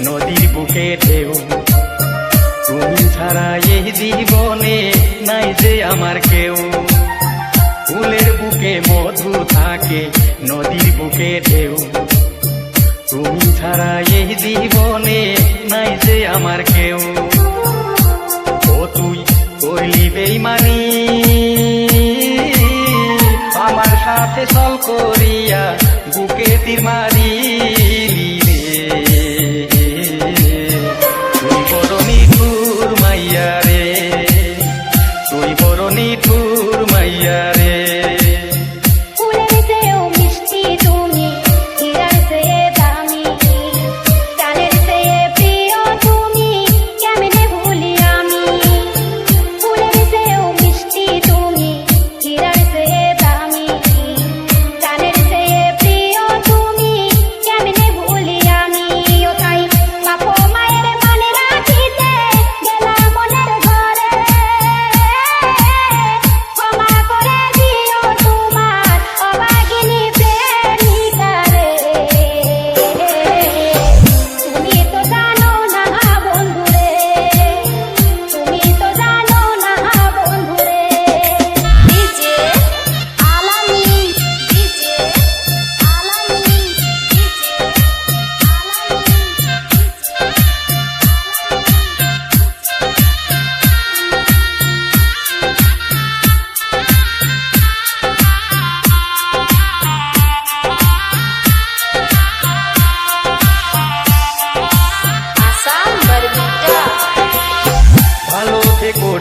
নদীর বুকে ঢেউ। তুমি ছাড়া এই জীবনে নাই যে আমার কেউ। ফুলের বুকে মধু থাকে, নদীর বুকে ঢেউ। তুমি ছাড়া এই জীবনে নাই যে আমার কেউ। ও তুই করলি বেইমানি আমার সাথে, ছল করিয়া বুকে তীর মারিলি রে। তুই বড় নিঠুর মাইয়া রে, তুই বড় নিঠুর মাইয়া রে।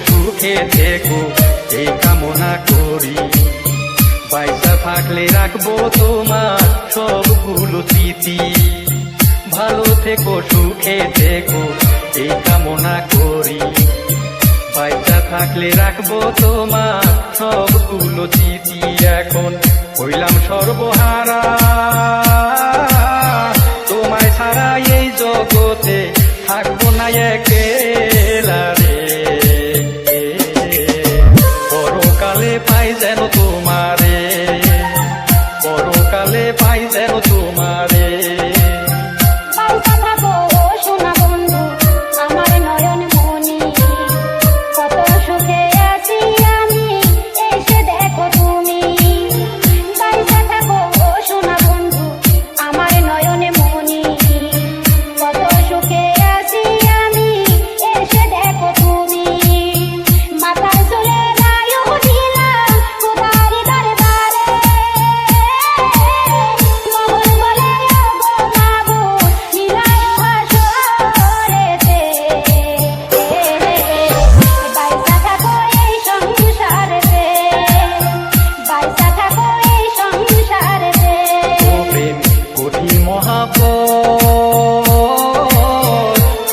সুখে থেকো এই কামনা করি, পয়সা থাকলে রাখবো তোমার সবগুলো স্মৃতি। ভালো থেকো সুখে থেকো এই কামনা করি, পয়সা থাকলে রাখবো তোমার সবগুলো স্মৃতি। এখন হইলাম সর্বহারা, তোমায় ছাড়া এই জগতে থাকবো না একলা রে। পরকালে পাই যেন তোমারে, পরকালে পাই যেন তোমারে।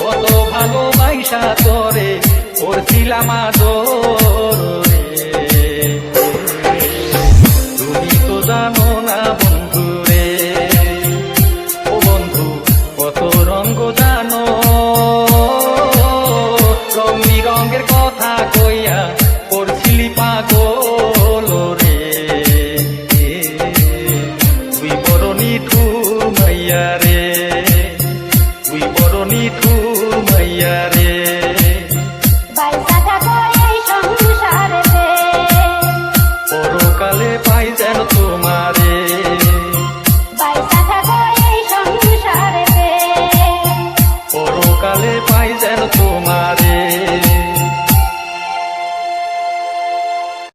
কত ভালোবাসা তোরে করছিলাম আদর রে। তুমি তো জানো না বন্ধু রে, ও বন্ধু কত রঙ্গ জানো, রং বিরঙ্গের কথা কইয়া করছিলি পাগল রে। তুই বড় নিঠুর মাইয়া রে, তুই বড় নিঠুর মাইয়া রে। পরকালে পাই যেন তোমারে, পরকালে পাই যেন তোমারে।